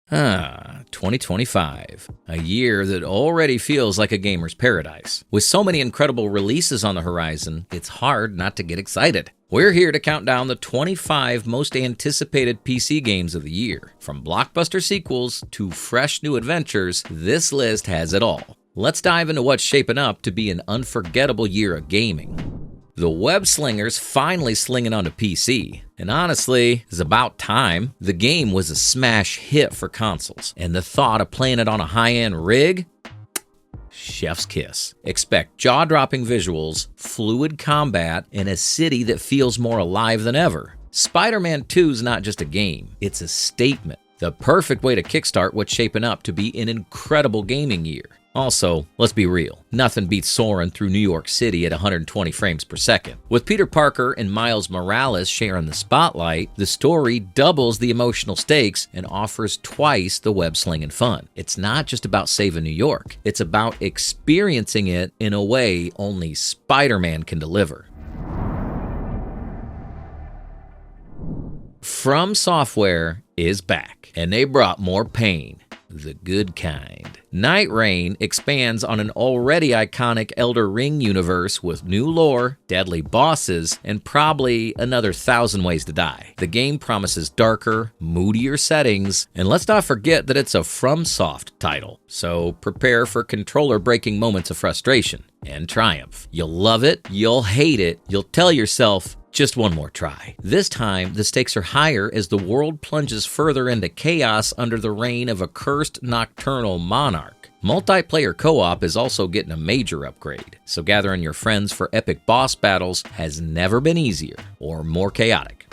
2025. A year that already feels like a gamer's paradise. With so many incredible releases on the horizon, it's hard not to get excited. We're here to count down the 25 most anticipated PC games of the year. From blockbuster sequels to fresh new adventures, this list has it all. Let's dive into what's shaping up to be an unforgettable year of gaming. The web slinger's finally slinging onto PC, and honestly, it's about time. The game was a smash hit for consoles, and the thought of playing it on a high-end rig? Chef's kiss. Expect jaw-dropping visuals, fluid combat, and a city that feels more alive than ever. Spider-Man 2's not just a game, it's a statement. The perfect way to kickstart what's shaping up to be an incredible gaming year. Also, let's be real, nothing beats soaring through New York City at 120 frames per second. With Peter Parker and Miles Morales sharing the spotlight, the story doubles the emotional stakes and offers twice the web-slinging fun. It's not just about saving New York, it's about experiencing it in a way only Spider-Man can deliver. From Software is back, and they brought more pain. The good kind. Night Rain expands on an already iconic Elden Ring universe with new lore, deadly bosses, and probably another 1,000 ways to die. The game promises darker, moodier settings, and let's not forget that it's a FromSoft title, so prepare for controller-breaking moments of frustration and triumph. You'll love it, you'll hate it, you'll tell yourself, just one more try. This time, the stakes are higher as the world plunges further into chaos under the reign of a cursed nocturnal monarch. Multiplayer co-op is also getting a major upgrade, so gathering your friends for epic boss battles has never been easier or more chaotic.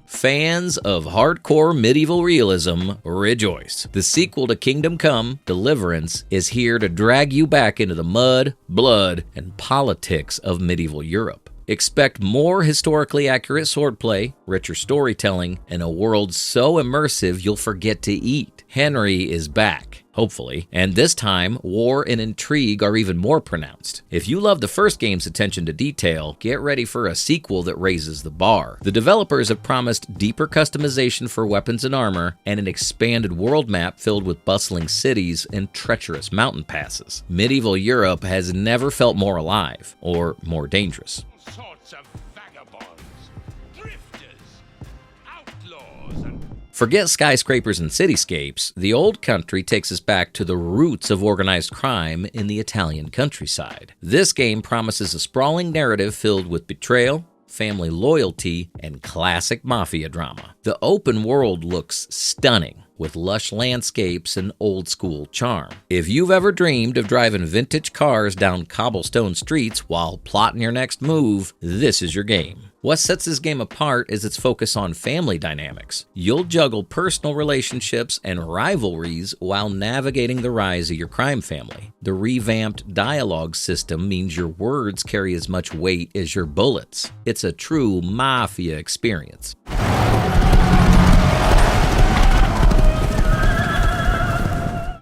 Fans of hardcore medieval realism, rejoice. The sequel to Kingdom Come, Deliverance, is here to drag you back into the mud, blood, and politics of medieval Europe. Expect more historically accurate swordplay, richer storytelling, and a world so immersive you'll forget to eat. Henry is back, hopefully, and this time, war and intrigue are even more pronounced. If you love the first game's attention to detail, get ready for a sequel that raises the bar. The developers have promised deeper customization for weapons and armor, and an expanded world map filled with bustling cities and treacherous mountain passes. Medieval Europe has never felt more alive, or more dangerous. Sorts of vagabonds, drifters, outlaws, and Forget skyscrapers and cityscapes, The Old Country takes us back to the roots of organized crime in the Italian countryside. This game promises a sprawling narrative filled with betrayal, family loyalty, and classic mafia drama. The open world looks stunning, with lush landscapes and old-school charm. If you've ever dreamed of driving vintage cars down cobblestone streets while plotting your next move, this is your game. What sets this game apart is its focus on family dynamics. You'll juggle personal relationships and rivalries while navigating the rise of your crime family. The revamped dialogue system means your words carry as much weight as your bullets. It's a true mafia experience.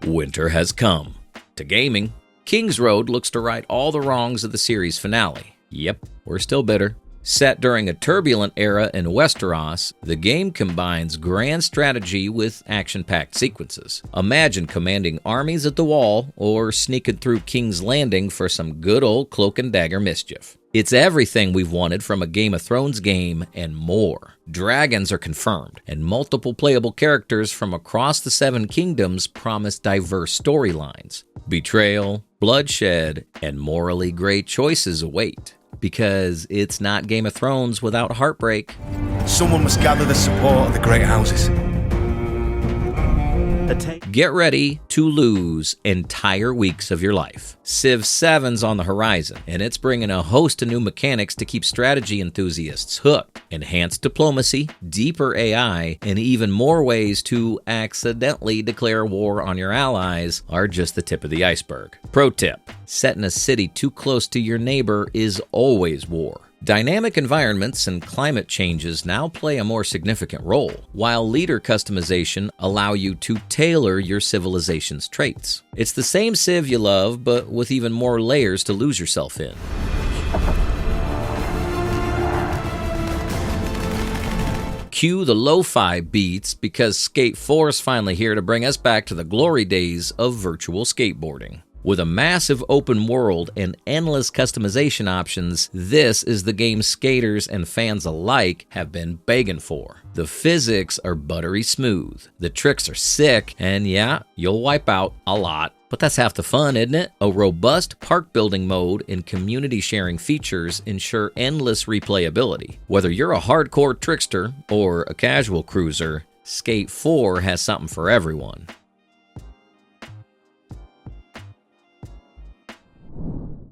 Winter has come. To gaming, Kingsroad looks to right all the wrongs of the series finale. Yep, we're still bitter. Set during a turbulent era in Westeros, the game combines grand strategy with action-packed sequences. Imagine commanding armies at the wall or sneaking through King's Landing for some good old cloak and dagger mischief. It's everything we've wanted from a Game of Thrones game and more. Dragons are confirmed, and multiple playable characters from across the Seven Kingdoms promise diverse storylines. Betrayal, bloodshed, and morally gray choices await. Because it's not Game of Thrones without heartbreak. Someone must gather the support of the great houses. Get ready to lose entire weeks of your life. Civ 7's on the horizon, and it's bringing a host of new mechanics to keep strategy enthusiasts hooked. Enhanced diplomacy, deeper AI, and even more ways to accidentally declare war on your allies are just the tip of the iceberg. Pro tip: setting a city too close to your neighbor is always war. Dynamic environments and climate changes now play a more significant role, while leader customization allow you to tailor your civilization's traits. It's the same Civ you love, but with even more layers to lose yourself in. Cue the lo-fi beats because Skate 4 is finally here to bring us back to the glory days of virtual skateboarding. With a massive open world and endless customization options, this is the game skaters and fans alike have been begging for. The physics are buttery smooth, the tricks are sick, and yeah, you'll wipe out a lot. But that's half the fun, isn't it? A robust park building mode and community sharing features ensure endless replayability. Whether you're a hardcore trickster or a casual cruiser, Skate 4 has something for everyone.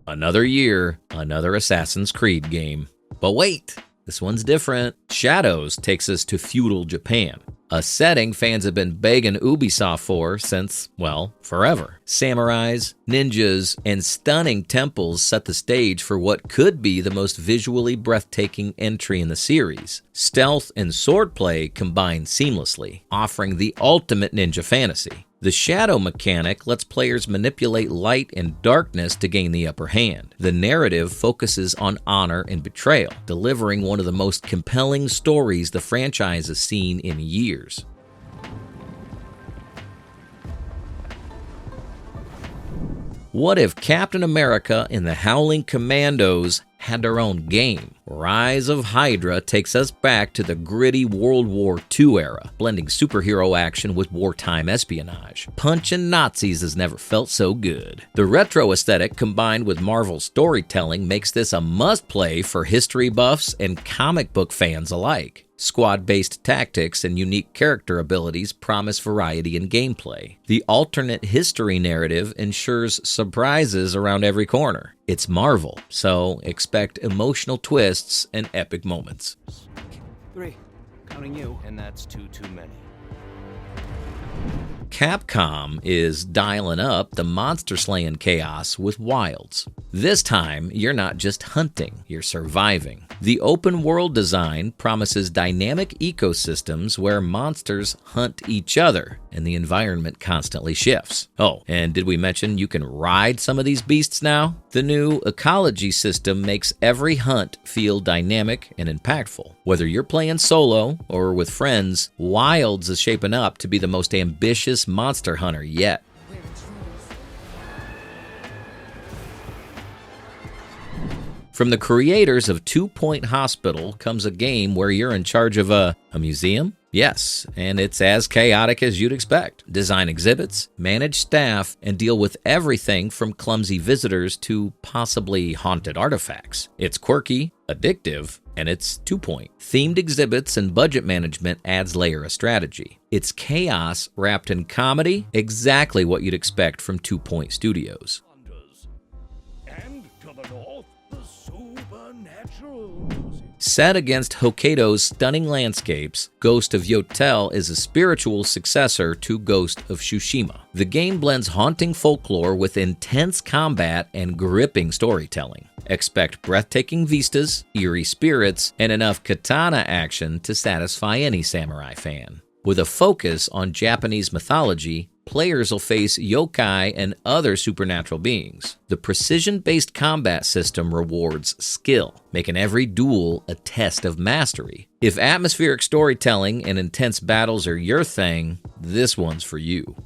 Another year, another Assassin's Creed game. But wait, this one's different. Shadows takes us to feudal Japan, a setting fans have been begging Ubisoft for since, well, forever. Samurais, ninjas, and stunning temples set the stage for what could be the most visually breathtaking entry in the series. Stealth and swordplay combine seamlessly, offering the ultimate ninja fantasy. The shadow mechanic lets players manipulate light and darkness to gain the upper hand. The narrative focuses on honor and betrayal, delivering one of the most compelling stories the franchise has seen in years. What if Captain America and the Howling Commandos had their own game? Rise of Hydra takes us back to the gritty World War II era, blending superhero action with wartime espionage. Punching Nazis has never felt so good. The retro aesthetic combined with Marvel storytelling makes this a must-play for history buffs and comic book fans alike. Squad-based tactics and unique character abilities promise variety in gameplay. The alternate history narrative ensures surprises around every corner. It's Marvel, so expect emotional twists and epic moments. 3, counting you. And that's too many. Capcom is dialing up the monster-slaying chaos with Wilds. This time, you're not just hunting, you're surviving. The open world design promises dynamic ecosystems where monsters hunt each other, and the environment constantly shifts. Oh, and did we mention you can ride some of these beasts now? The new ecology system makes every hunt feel dynamic and impactful. Whether you're playing solo or with friends, Wilds is shaping up to be the most ambitious monster hunter yet. From the creators of 2 Point Hospital comes a game where you're in charge of a museum? Yes, and it's as chaotic as you'd expect. Design exhibits, manage staff, and deal with everything from clumsy visitors to possibly haunted artifacts. It's quirky, addictive, and it's 2 Point. Themed exhibits and budget management adds layer of strategy. It's chaos wrapped in comedy, exactly what you'd expect from 2 Point Studios. And to the north, the supernatural music. Set against Hokkaido's stunning landscapes, Ghost of Yōtei is a spiritual successor to Ghost of Tsushima. The game blends haunting folklore with intense combat and gripping storytelling. Expect breathtaking vistas, eerie spirits, and enough katana action to satisfy any samurai fan. With a focus on Japanese mythology, players will face yokai and other supernatural beings. The precision-based combat system rewards skill, making every duel a test of mastery. If atmospheric storytelling and intense battles are your thing, this one's for you.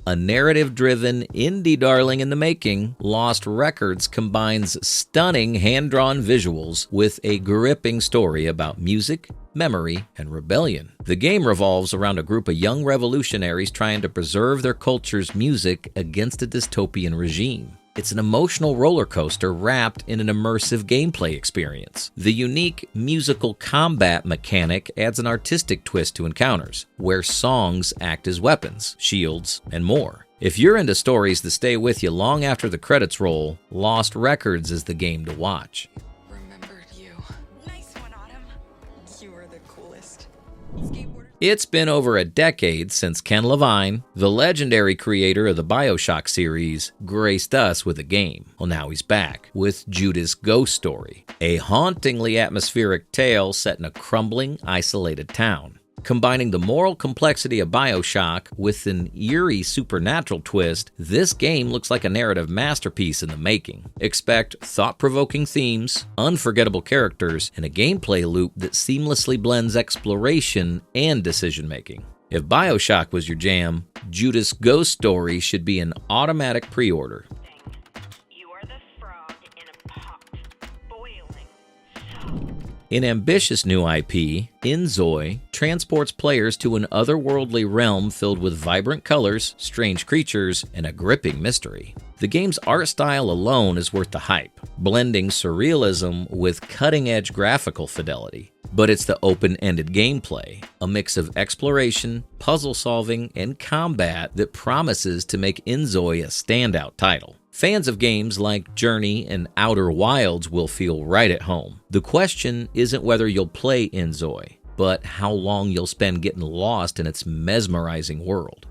A narrative-driven indie darling in the making, Lost Records combines stunning hand-drawn visuals with a gripping story about music, memory, and rebellion. The game revolves around a group of young revolutionaries trying to preserve their culture's music against a dystopian regime. It's an emotional roller coaster wrapped in an immersive gameplay experience. The unique musical combat mechanic adds an artistic twist to encounters, where songs act as weapons, shields, and more. If you're into stories that stay with you long after the credits roll, Lost Records is the game to watch. Remembered you. Nice one, Autumn. You are the coolest. It's been over a decade since Ken Levine, the legendary creator of the BioShock series, graced us with a game. Well, now he's back with Judas Ghost Story, a hauntingly atmospheric tale set in a crumbling, isolated town. Combining the moral complexity of BioShock with an eerie supernatural twist, this game looks like a narrative masterpiece in the making. Expect thought-provoking themes, unforgettable characters, and a gameplay loop that seamlessly blends exploration and decision-making. If BioShock was your jam, Judas Ghost Story should be an automatic pre-order. You are the frog in a pot, boiling. An ambitious new IP, Inzoi transports players to an otherworldly realm filled with vibrant colors, strange creatures, and a gripping mystery. The game's art style alone is worth the hype, blending surrealism with cutting-edge graphical fidelity. But it's the open-ended gameplay, a mix of exploration, puzzle solving, and combat that promises to make Inzoi a standout title. Fans of games like Journey and Outer Wilds will feel right at home. The question isn't whether you'll play Inzoi, but how long you'll spend getting lost in its mesmerizing world.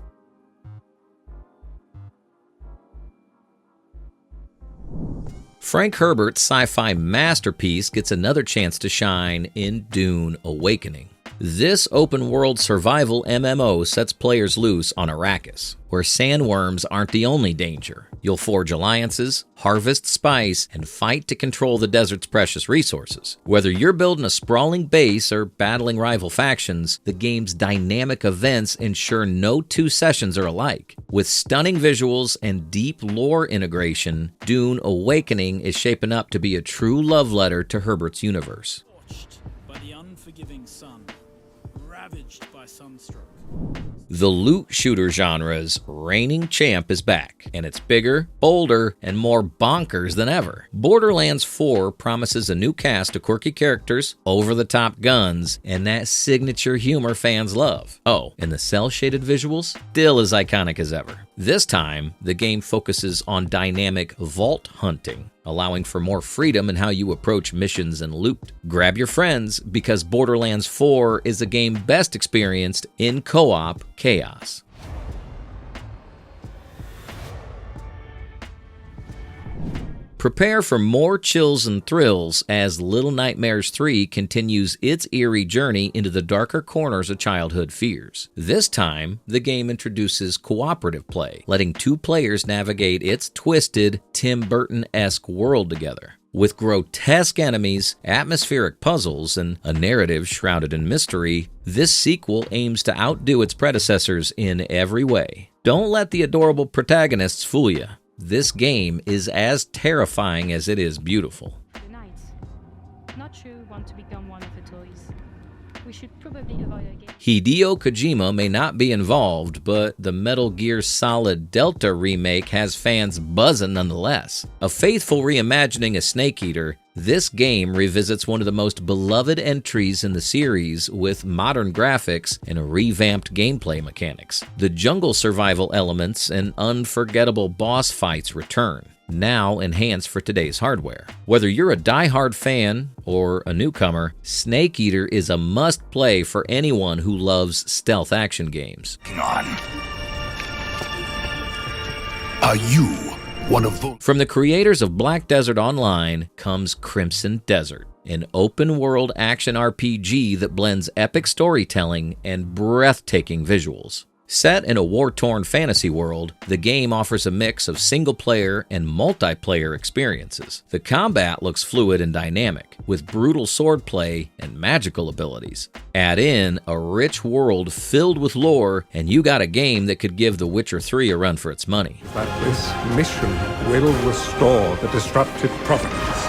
Frank Herbert's sci-fi masterpiece gets another chance to shine in Dune Awakening. This open-world survival MMO sets players loose on Arrakis, where sandworms aren't the only danger. You'll forge alliances, harvest spice, and fight to control the desert's precious resources. Whether you're building a sprawling base or battling rival factions, the game's dynamic events ensure no two sessions are alike. With stunning visuals and deep lore integration, Dune Awakening is shaping up to be a true love letter to Herbert's universe. Torched by the unforgiving sun, ravaged by sunstroke. The loot shooter genre's reigning champ is back, and it's bigger, bolder, and more bonkers than ever. Borderlands 4 promises a new cast of quirky characters, over-the-top guns, and that signature humor fans love. Oh, and the cel-shaded visuals? Still as iconic as ever. This time, the game focuses on dynamic vault hunting, allowing for more freedom in how you approach missions and loot. Grab your friends, because Borderlands 4 is a game best experienced in co-op chaos. Prepare for more chills and thrills as Little Nightmares 3 continues its eerie journey into the darker corners of childhood fears. This time, the game introduces cooperative play, letting two players navigate its twisted, Tim Burton-esque world together. With grotesque enemies, atmospheric puzzles, and a narrative shrouded in mystery, this sequel aims to outdo its predecessors in every way. Don't let the adorable protagonists fool you. This game is as terrifying as it is beautiful. The knights. Not sure we want to become one of the toys. We should probably avoid a game. Hideo Kojima may not be involved, but the Metal Gear Solid Delta remake has fans buzzing nonetheless. A faithful reimagining of Snake Eater, this game revisits one of the most beloved entries in the series with modern graphics and revamped gameplay mechanics. The jungle survival elements and unforgettable boss fights return, now enhanced for today's hardware. Whether you're a die-hard fan or a newcomer, Snake Eater is a must-play for anyone who loves stealth action games. Hang on. Are you one of those? From the creators of Black Desert Online comes Crimson Desert, an open-world action RPG that blends epic storytelling and breathtaking visuals. Set in a war-torn fantasy world, the game offers a mix of single-player and multiplayer experiences. The combat looks fluid and dynamic, with brutal swordplay and magical abilities. Add in a rich world filled with lore, and you got a game that could give The Witcher 3 a run for its money. That this mission will restore the disrupted providence.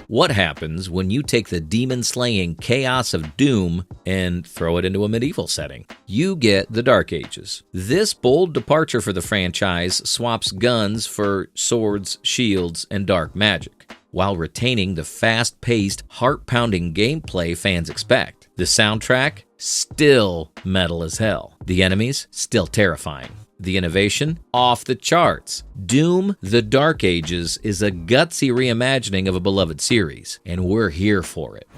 What happens when you take the demon-slaying chaos of Doom and throw it into a medieval setting? You get the Dark Ages. This bold departure for the franchise swaps guns for swords, shields, and dark magic, while retaining the fast-paced, heart-pounding gameplay fans expect. The soundtrack? Still metal as hell. The enemies? Still terrifying. The innovation? Off the charts. Doom: The Dark Ages is a gutsy reimagining of a beloved series, and we're here for it.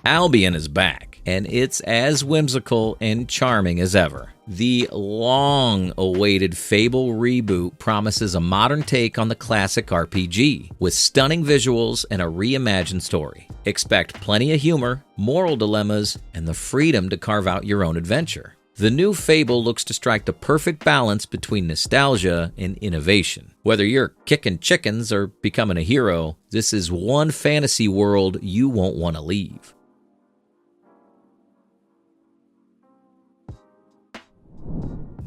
Albion is back, and it's as whimsical and charming as ever. The long-awaited Fable reboot promises a modern take on the classic RPG, with stunning visuals and a reimagined story. Expect plenty of humor, moral dilemmas, and the freedom to carve out your own adventure. The new Fable looks to strike the perfect balance between nostalgia and innovation. Whether you're kicking chickens or becoming a hero, this is one fantasy world you won't want to leave.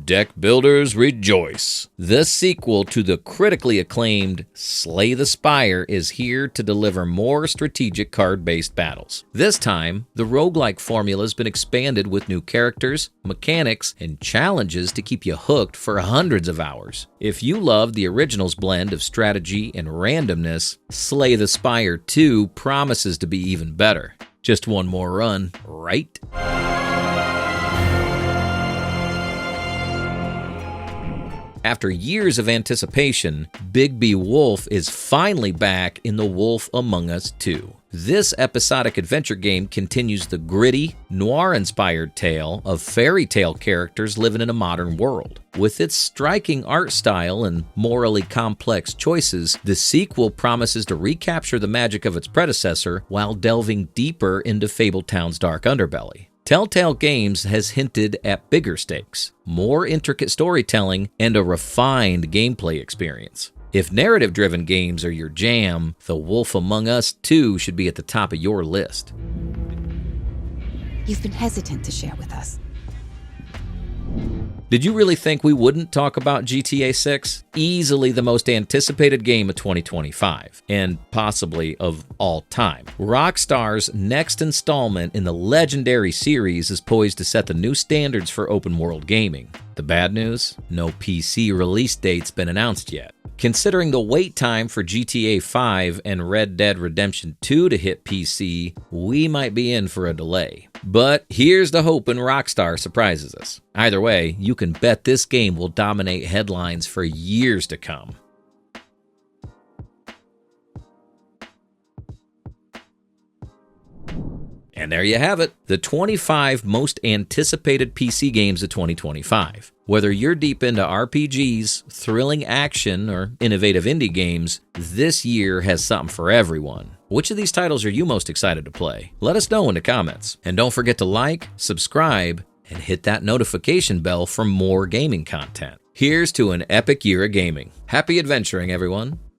Deck builders rejoice! The sequel to the critically acclaimed Slay the Spire is here to deliver more strategic card-based battles. This time, the roguelike formula has been expanded with new characters, mechanics, and challenges to keep you hooked for hundreds of hours. If you loved the original's blend of strategy and randomness, Slay the Spire 2 promises to be even better. Just one more run, right? After years of anticipation, Big B Wolf is finally back in The Wolf Among Us 2. This episodic adventure game continues the gritty, noir-inspired tale of fairy tale characters living in a modern world. With its striking art style and morally complex choices, the sequel promises to recapture the magic of its predecessor while delving deeper into Fabletown's dark underbelly. Telltale Games has hinted at bigger stakes, more intricate storytelling, and a refined gameplay experience. If narrative-driven games are your jam, The Wolf Among Us 2 should be at the top of your list. You've been hesitant to share with us. Did you really think we wouldn't talk about GTA 6? Easily the most anticipated game of 2025, and possibly of all time. Rockstar's next installment in the legendary series is poised to set the new standards for open-world gaming. The bad news? No PC release date's been announced yet. Considering the wait time for GTA 5 and Red Dead Redemption 2 to hit PC, we might be in for a delay. But here's the hope when Rockstar surprises us. Either way, you can bet this game will dominate headlines for years to come. And there you have it, the 25 most anticipated PC games of 2025. Whether you're deep into RPGs, thrilling action, or innovative indie games, this year has something for everyone. Which of these titles are you most excited to play? Let us know in the comments. And don't forget to like, subscribe, and hit that notification bell for more gaming content. Here's to an epic year of gaming. Happy adventuring, everyone.